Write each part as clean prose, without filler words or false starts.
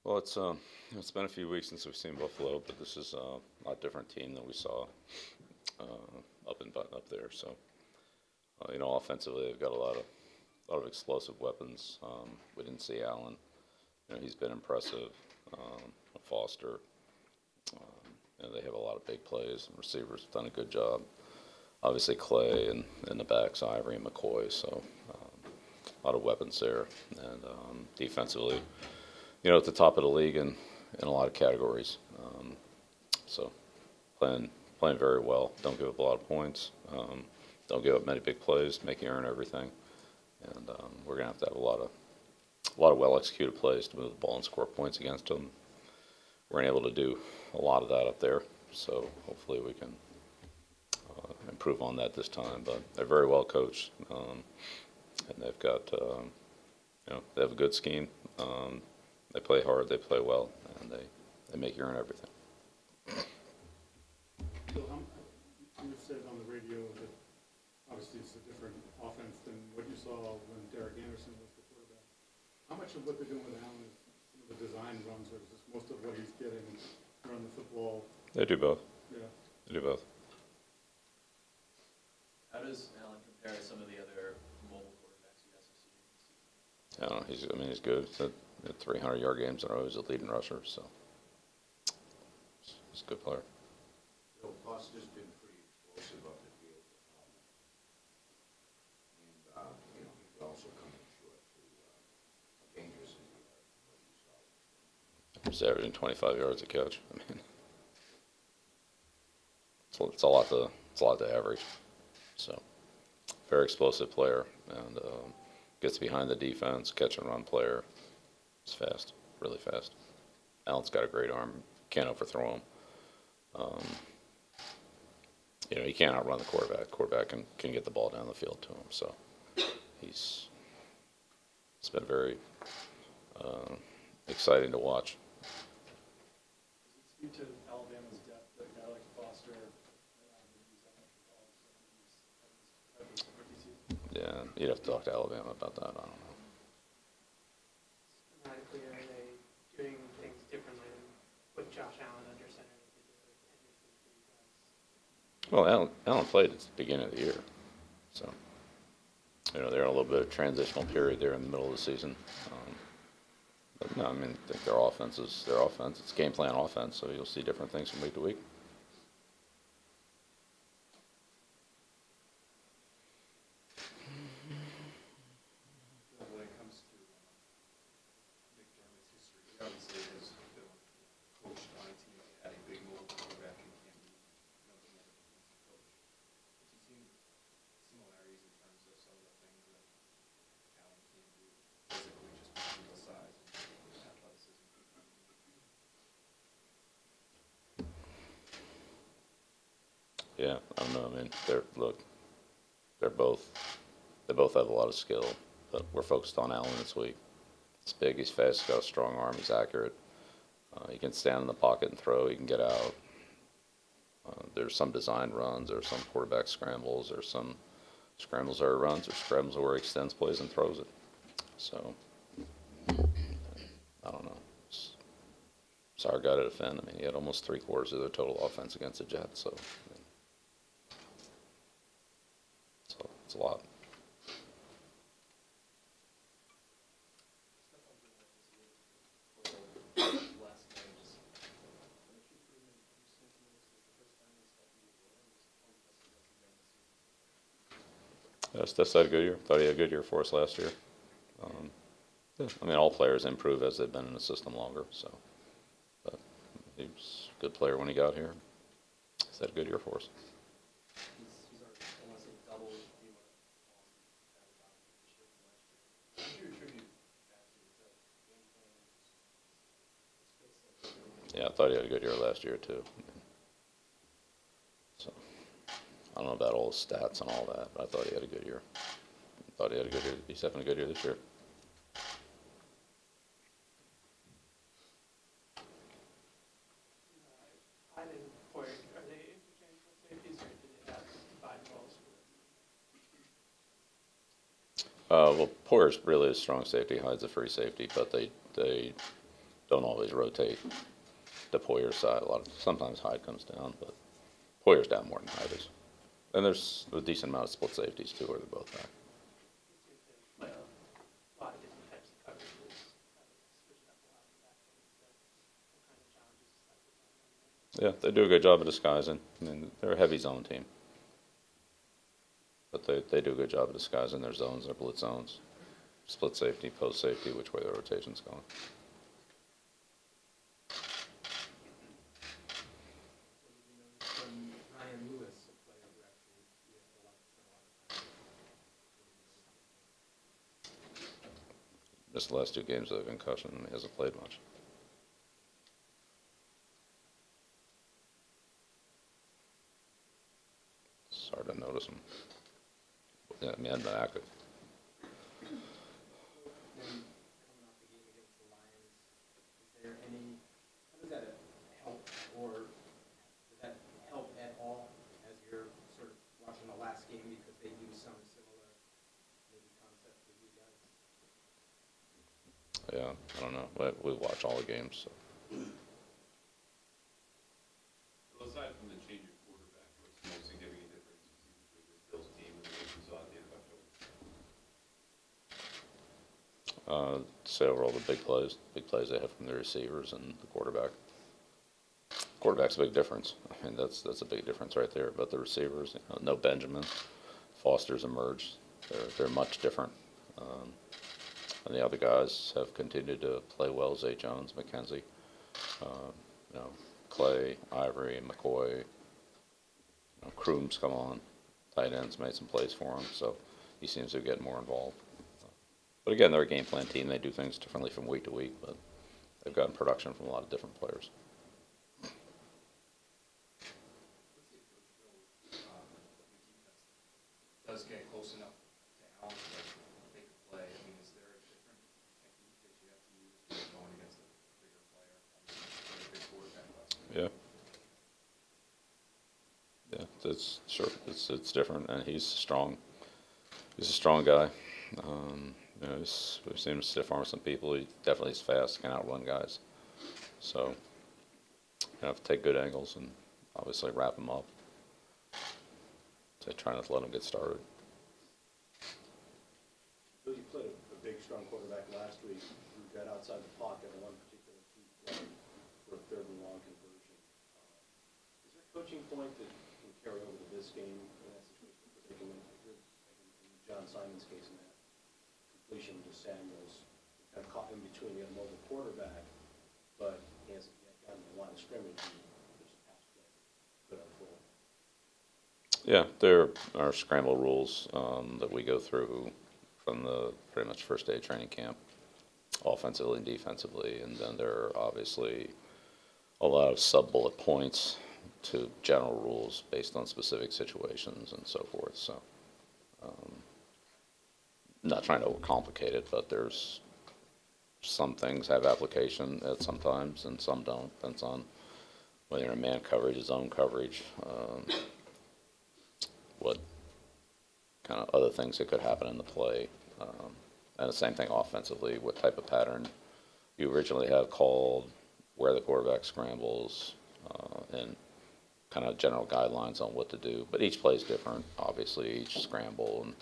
Well, it's been a few weeks since we've seen Buffalo, but this is a lot different team than we saw up there. So offensively, they've got a lot of explosive weapons. We didn't see Allen. He's been impressive. Foster. They have a lot of big plays. And receivers have done a good job. Obviously, Clay and in the backs, Ivory and McCoy. So a lot of weapons there. And defensively, at the top of the league in a lot of categories. So playing very well. Don't give up a lot of points. Don't give up many big plays. Make you earn everything. And we're gonna have to have a lot of well executed plays to move the ball and score points against them. We're able to do a lot of that up there. So hopefully we can improve on that this time. But they're very well coached, and they've got they have a good scheme. They play hard, they play well, and they make you earn everything. So you said on the radio that obviously it's a different offense than what you saw when Derek Anderson was the quarterback. How much of what they're doing with Allen is some of the design runs, or is this most of what he's getting to run the football? They do both. Yeah. They do both. How does Allen compare to some of the other mobile quarterbacks you guys have seen this season? I don't know. He's good. He's at 300-yard games in a row. He's a leading rusher, so he's a good player. Foster's been pretty explosive up the field, and he's also coming short to dangerous in the what you saw. He's averaging 25 yards a catch. I mean, it's a lot to average. So, very explosive player, and gets behind the defense, catch and run player. He's fast, really fast. Allen's got a great arm. Can't overthrow him. He can't outrun the quarterback. Quarterback can get the ball down the field to him. So it's been very exciting to watch. Does it speak to Alabama's depth that a guy like Foster Yeah, you'd have to talk to Alabama about that. I don't know. Schematically, are they doing things differently than with Josh Allen under center that they did with Henderson for you guys? Well, Allen played at the beginning of the year, so they're in a little bit of transitional period there in the middle of the season. But no, I think their offense. It's game plan offense, so you'll see different things from week to week. when it comes to McDermott's history? He obviously has been coached on a team that had a big mobile quarterback and can be the other defensive coach. But you've seen similarities in terms of some of the things that Allen can do physically just because of the size and athleticism. Yeah, I don't know. They both have a lot of skill, but we're focused on Allen this week. He's big, he's fast, he's got a strong arm, he's accurate. He can stand in the pocket and throw. He can get out. There's some design runs, there's some quarterback scrambles, there's some scrambles where he runs, there's scrambles where he extends plays and throws it. So I don't know. It's our guy to defend. He had almost 3/4 of their total offense against the Jets, so. It's a lot. Steph had a good year. Thought he had a good year for us last year. All players improve as they've been in the system longer. So, but he was a good player when he got here. He's had a good year for us. He's almost double the amount of losses he's had about this year from last year. What do you attribute that to? Is that game plan? Yeah, I thought he had a good year last year too. So I don't know about all his stats and all that, but I thought he had a good year. He's having a good year this year. Are they interchangeable safeties, or do they have defined roles for them? Well, Poyer's really a strong safety, Hyde's a free safety, but they don't always rotate to Poyer's side. Sometimes Hyde comes down, but Poyer's down more than Hyde is. And there's a decent amount of split safeties too, where they're both back. You seem to play a lot of different types of coverages, switch it up a lot in the backfield. What kind of challenges does that present? Yeah, they do a good job of disguising. I mean, they're a heavy zone team. But they do a good job of disguising their zones, their blitz zones. Split safety, post safety, which way the rotation's going. From Ryan Lewis, a player who actually you have spent a lot of time with. Missed the last 2 games of concussion, and he hasn't played much. It's hard to notice him. Yeah, I mean, I've been active. Then coming off the game against the Lions, is there any, how does that help, or does that help at all as you're sort of watching the last game because they use some similar maybe concepts with you guys? Yeah, I don't know. We watch all the games. So. Well, aside from the change of quarterback, what's the most significant difference you see between this Bills team and what you saw at the end of October? Say overall the big plays they have from the receivers and the quarterback. Quarterback's a big difference. I mean, that's a big difference right there. But the receivers, no Benjamin, Foster's emerged. They're much different. And the other guys have continued to play well. Zay Jones, McKenzie, Clay, Ivory, McCoy. Kroom's come on. Tight ends made some plays for him, so he seems to get more involved. But again, they're a game plan team. They do things differently from week to week, but they've gotten production from a lot of different players. Let's see if Coach Bill, your defense does get close enough to Allen to make a play. I mean, is there a different technique that you have to use when you're going against a bigger player? Obviously, a big quarterback last week. Yeah. Yeah, it's sure it's different, and he's strong. He's a strong guy. We've seen him stiff arm some people. He definitely is fast, can outrun guys. So you have to take good angles and obviously wrap him up to try not to let him get started. Bill, you played a big, strong quarterback last week. You got outside the pocket on one particular key play for a 3rd and long conversion. Is there a coaching point that can carry over to this game in that situation, particularly in John Simon's case in that completion to Samuels? Kind of caught in between. You had a mobile quarterback, but he hasn't yet gotten to the line of scrimmage. And there's a pass play that could unfold. Yeah, there are scramble rules that we go through from the pretty much first day of training camp, offensively and defensively, and then there are obviously a lot of sub-bullet points to general rules based on specific situations and so forth. So, not trying to overcomplicate it, but there's some things have application at sometimes and some don't. Depends on whether you're in man coverage, zone coverage, what kind of other things that could happen in the play. And the same thing offensively, what type of pattern you originally have called, where the quarterback scrambles, and kind of general guidelines on what to do. But each play is different, obviously, each scramble and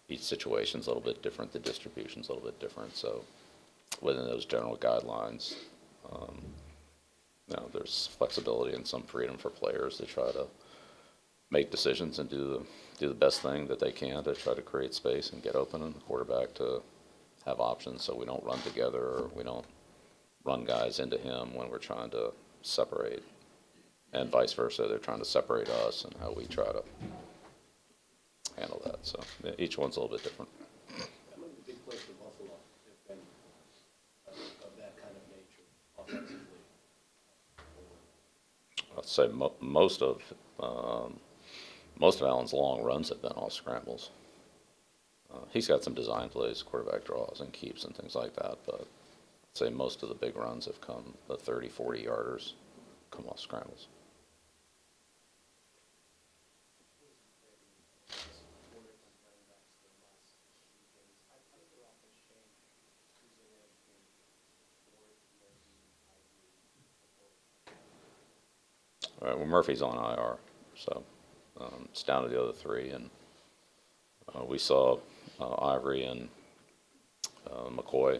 each situation's a little bit different, the distribution's a little bit different. So within those general guidelines, there's flexibility and some freedom for players to try to make decisions and do the best thing that they can to try to create space and get open, and the quarterback to have options so we don't run together or we don't run guys into him when we're trying to separate, and vice versa. They're trying to separate us and how we try to handle that. So each one's a little bit different. How many of the big plays for Buffalo have been of that kind of nature offensively? I'd say most of Allen's long runs have been all scrambles. He's got some design plays, quarterback draws and keeps and things like that, but I'd say most of the big runs have come, the 30, 40 yarders, come off scrambles. All right, well, Murphy's on IR, so it's down to the other three, and we saw Ivory and McCoy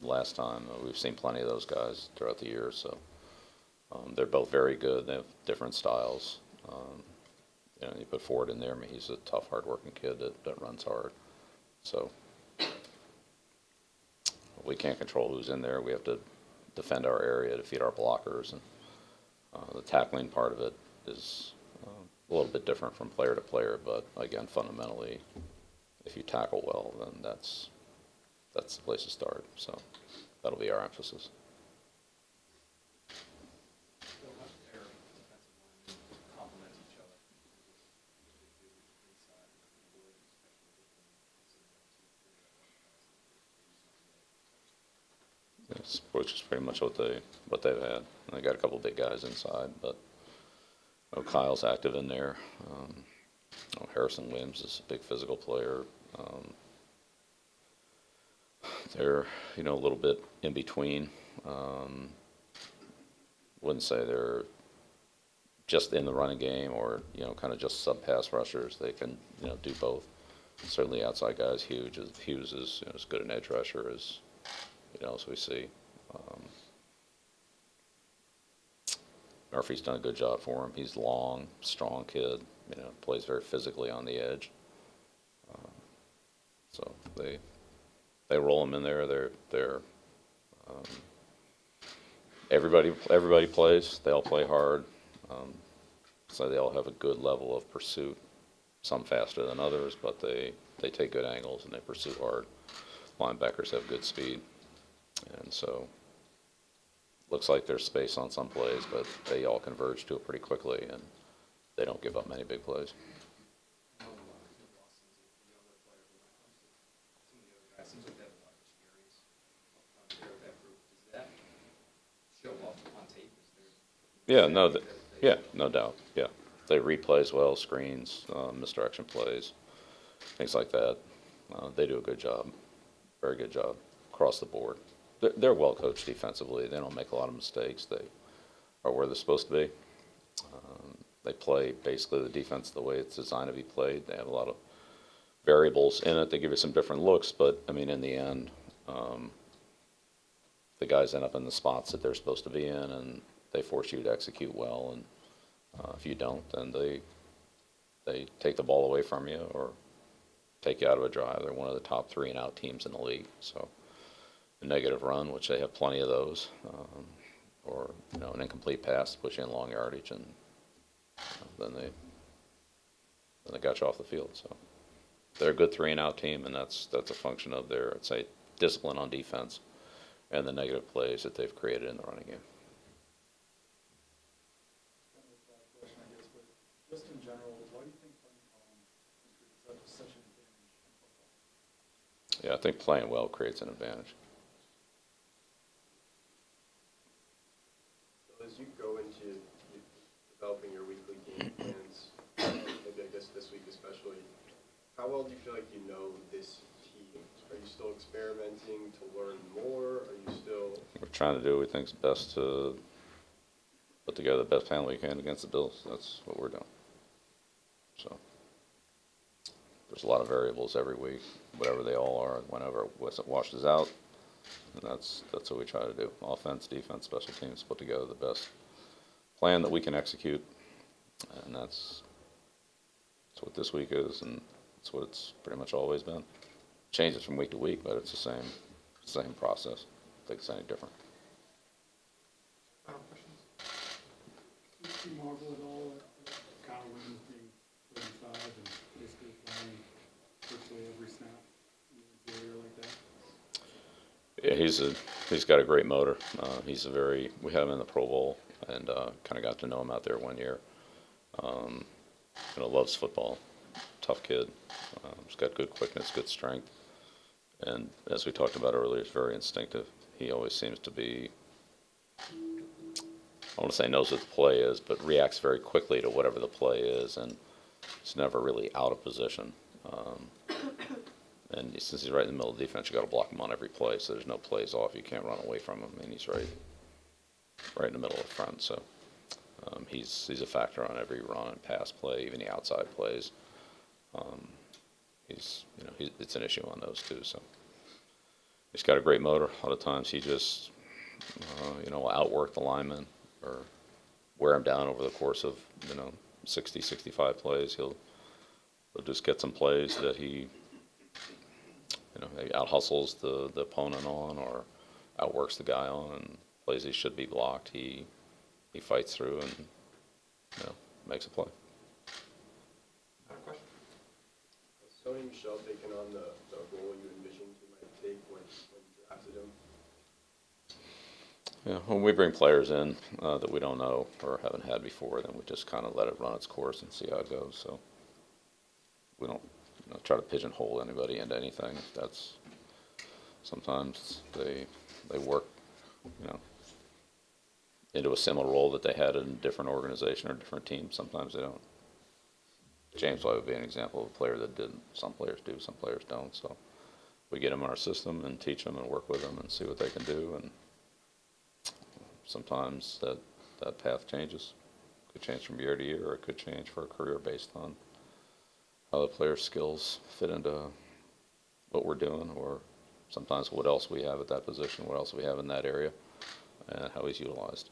last time. We've seen plenty of those guys throughout the year, so they're both very good. They have different styles. You know, you put Ford in there. I mean, he's a tough, hard-working kid that runs hard. So we can't control who's in there. We have to defend our area, defeat our blockers, and the tackling part of it is a little bit different from player to player. But again, fundamentally, if you tackle well, then that's the place to start. So that'll be our emphasis. Their defensive linemen complement each other. What they do inside and wood, especially with them considering them to figure out one pass. Yes, which is pretty much what they've had. And they got a couple big guys inside, but Kyle's active in there. Harrison Williams is a big physical player. They're a little bit in between. Wouldn't say they're just in the running game or kind of just sub pass rushers. They can do both. Certainly outside guys, Hughes is as good an edge rusher as as we see. Murphy's done a good job for him. He's long, strong kid. Plays very physically on the edge. So they roll him in there. They're everybody plays. They all play hard. So they all have a good level of pursuit. Some faster than others, but they take good angles and they pursue hard. Linebackers have good speed, and so looks like there's space on some plays, but they all converge to it pretty quickly, and they don't give up many big plays. It seems like they have a lot of experience there with that group. Does that show up on tape? No doubt. Yeah, they replays well, screens, misdirection plays, things like that. They do a good job, very good job across the board. They're well coached defensively. They don't make a lot of mistakes. They are where they're supposed to be. They play basically the defense the way it's designed to be played. They have a lot of variables in it. They give you some different looks, but I mean, in the end, the guys end up in the spots that they're supposed to be in, and they force you to execute well. And if you don't, then they take the ball away from you or take you out of a drive. They're one of the top 3 and out teams in the league. So a negative run, which they have plenty of those, or an incomplete pass to push you in long yardage, and then they got you off the field. So they're a good 3 and out team, and that's a function of their, I'd say, discipline on defense and the negative plays that they've created in the running game. Kind of a broad question, I guess, but just in general, why do you think playing calm is such an advantage in football? Yeah, I think playing well creates an advantage. So as you go into developing your weekly game plans, maybe I guess this week especially, how well do you feel like you know this team? Are you still experimenting to learn more? Are you still... We're trying to do what we think is best to put together the best plan we can against the Bills. That's what we're doing. So there's a lot of variables every week, whatever they all are, whenever it washes out. And that's what we try to do. Offense, defense, special teams, put together the best plan that we can execute. And that's what this week is, and that's what it's pretty much always been. Changes from week to week, but it's the same process. I think it's any different. Final questions? Do you marvel at all at Kyle Williams being 35 and basically playing virtually every snap in the interior like that? Yeah, he's got a great motor. We had him in the Pro Bowl and kind of got to know him out there one year. Loves football, tough kid. He's got good quickness, good strength, and as we talked about earlier, he's very instinctive. He always seems to be, I want to say knows what the play is, but reacts very quickly to whatever the play is, and he's never really out of position. And since he's right in the middle of the defense, you got to block him on every play, so there's no plays off. You can't run away from him, and he's right in the middle of the front. So He's a factor on every run and pass play, even the outside plays. It's an issue on those too. So he's got a great motor. A lot of times he just will outwork the lineman or wear him down over the course of 60, 65 plays. He'll just get some plays that he maybe out hustles the opponent on or outworks the guy on, and plays he should be blocked. He fights through and makes a play. Sony Michel taking on the role you envisioned he might take when you drafted him? Yeah, when we bring players in that we don't know or haven't had before, then we just kind of let it run its course and see how it goes. So we don't try to pigeonhole anybody into anything. That's sometimes they work into a similar role that they had in a different organization or different team. Sometimes they don't. James White would be an example of a player that didn't. Some players do, some players don't. So we get them in our system and teach them and work with them and see what they can do. And sometimes that path changes. It could change from year to year, or it could change for a career based on how the player's skills fit into what we're doing, or sometimes what else we have at that position, what else we have in that area, and how he's utilized.